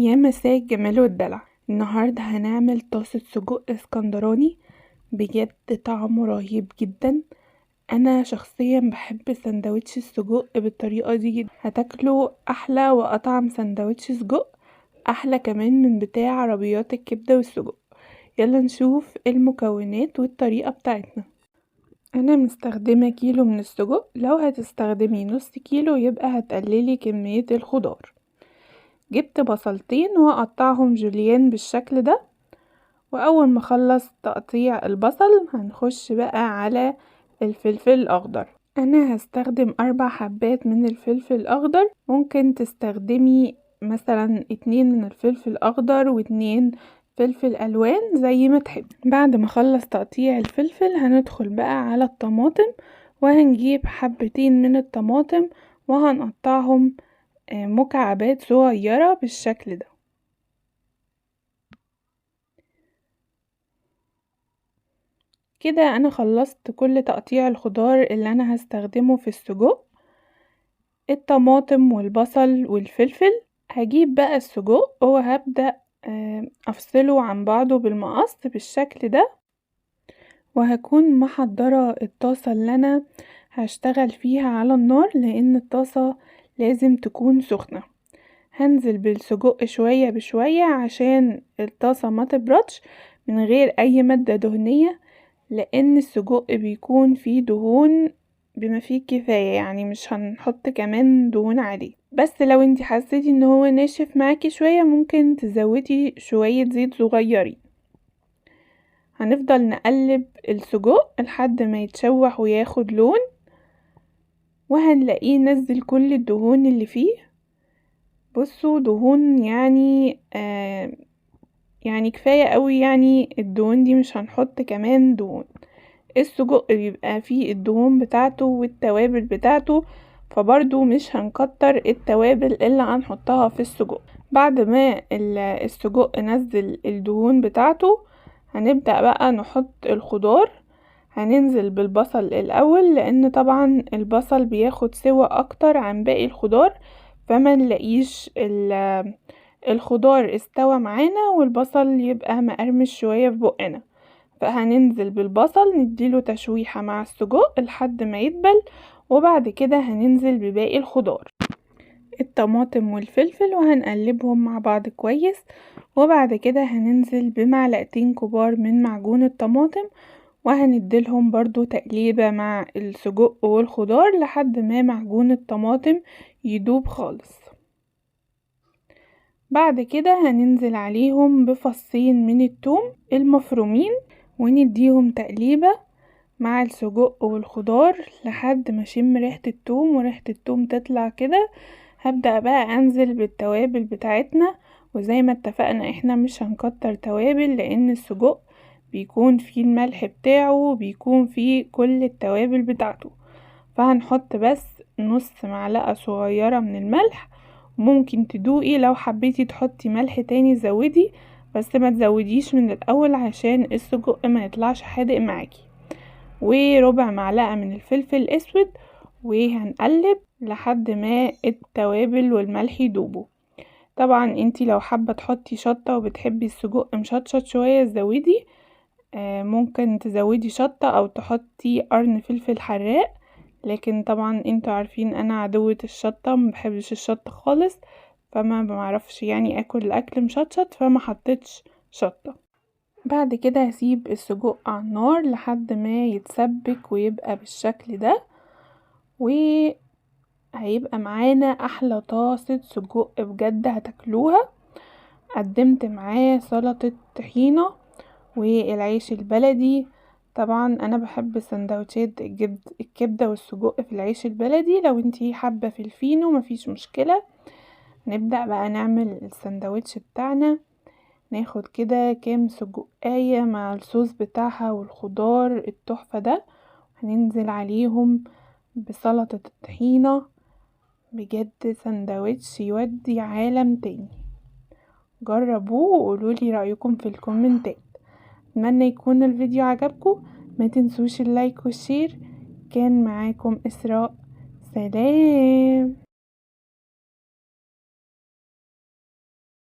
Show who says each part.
Speaker 1: يا مساء الجمال والدلع. النهاردة هنعمل طاسة سجق اسكندراني، بجد طعمه رهيب جدا. انا شخصيا بحب سندوتش السجق بالطريقة دي جدا، هتاكله احلى واطعم سندوتش سجق، احلى كمان من بتاع عربيات الكبدة والسجق. يلا نشوف المكونات والطريقة بتاعتنا. انا مستخدمة كيلو من السجق، لو هتستخدمي نص كيلو يبقى هتقللي كمية الخضار. جبت بصلتين وأقطعهم جوليان بالشكل ده، وأول ما اخلص تقطيع البصل هنخش بقى على الفلفل الأخضر. أنا هستخدم 4 حبات من الفلفل الأخضر، ممكن تستخدمي مثلا 2 من الفلفل الأخضر و2 فلفل ألوان زي ما تحب. بعد ما اخلص تقطيع الفلفل هندخل بقى على الطماطم، وهنجيب حبتين من الطماطم وهنقطعهم مكعبات صغيرة بالشكل ده. كده انا خلصت كل تقطيع الخضار اللي انا هستخدمه في السجق، الطماطم والبصل والفلفل. هجيب بقى السجق وهبدأ افصله عن بعضه بالمقص بالشكل ده، وهكون محضرة الطاسة اللي انا هشتغل فيها على النار، لان الطاسة لازم تكون سخنة. هنزل بالسجق شوية بشوية عشان الطاسة ما تبردش من غير اي مادة دهنية، لان السجق بيكون فيه دهون بما فيه الكفاية، يعني مش هنحط كمان دهون عليه. بس لو انتي حسيتي ان هو ناشف معاكي شوية ممكن تزودي شوية زيت صغيرين. هنفضل نقلب السجق لحد ما يتشوح وياخد لون، وهنلاقيه نزل كل الدهون اللي فيه. بصوا دهون يعني كفاية قوي، يعني الدهون دي مش هنحط كمان دهون. السجق بيبقى فيه الدهون بتاعته والتوابل بتاعته، فبرضو مش هنكتر التوابل اللي هنحطها في السجق. بعد ما السجق نزل الدهون بتاعته هنبدأ بقى نحط الخضار. هننزل بالبصل الاول، لان طبعا البصل بياخد سوا اكتر عن باقي الخضار، فما نلاقيش الخضار استوى معانا والبصل يبقى مقرمش شوية في بقنا. فهننزل بالبصل نديله تشويحة مع السجق لحد ما يدبل، وبعد كده هننزل بباقي الخضار الطماطم والفلفل وهنقلبهم مع بعض كويس. وبعد كده هننزل بمعلقتين كبار من معجون الطماطم، وهنديلهم برضو تقليبة مع السجق والخضار لحد ما معجون الطماطم يدوب خالص. بعد كده هننزل عليهم بفصين من الثوم المفرومين، ونديهم تقليبة مع السجق والخضار لحد ما اشم ريحة الثوم، وريحة الثوم تطلع كده هبدأ بقى انزل بالتوابل بتاعتنا. وزي ما اتفقنا احنا مش هنكتر توابل، لان السجق بيكون فيه الملح بتاعه، بيكون فيه كل التوابل بتاعته، فهنحط بس نص معلقة صغيرة من الملح. ممكن تدوقي لو حبيتي تحطي ملح تاني زودي، بس ما تزوديش من الاول عشان السجق ما يطلعش حادق معاكي. وربع معلقة من الفلفل الاسود، وهنقلب لحد ما التوابل والملح يدوبوا. طبعا انتي لو حابة تحطي شطة وبتحبي السجق مشطشط شوية زودي، ممكن تزودي شطة او تحطي قرن فلفل حراق. لكن طبعا انتوا عارفين انا عدوة الشطة، مبحبش الشطة خالص، فما بعرفش يعني اكل الاكل مشطشط، فما حطيتش شطة. بعد كده هسيب السجق على النار لحد ما يتسبك ويبقى بالشكل ده، وهيبقى معانا احلى طاسة سجق بجد هتاكلوها. قدمت معاه سلطة طحينة والعيش البلدي. طبعا انا بحب سندوتشات الكبدة والسجق في العيش البلدي، لو انتي حابة في الفينو مفيش مشكلة. نبدأ بقى نعمل السندوتش بتاعنا. ناخد كده كام سجقاية مع الصوص بتاعها والخضار التحفة ده، هننزل عليهم بسلطة الطحينة. بجد سندوتش يودي عالم تاني. جربوه وقولولي رأيكم في الكومنتات. اتمنى يكون الفيديو عجبكم، ما تنسوش اللايك والشير. كان معاكم إسراء، سلام.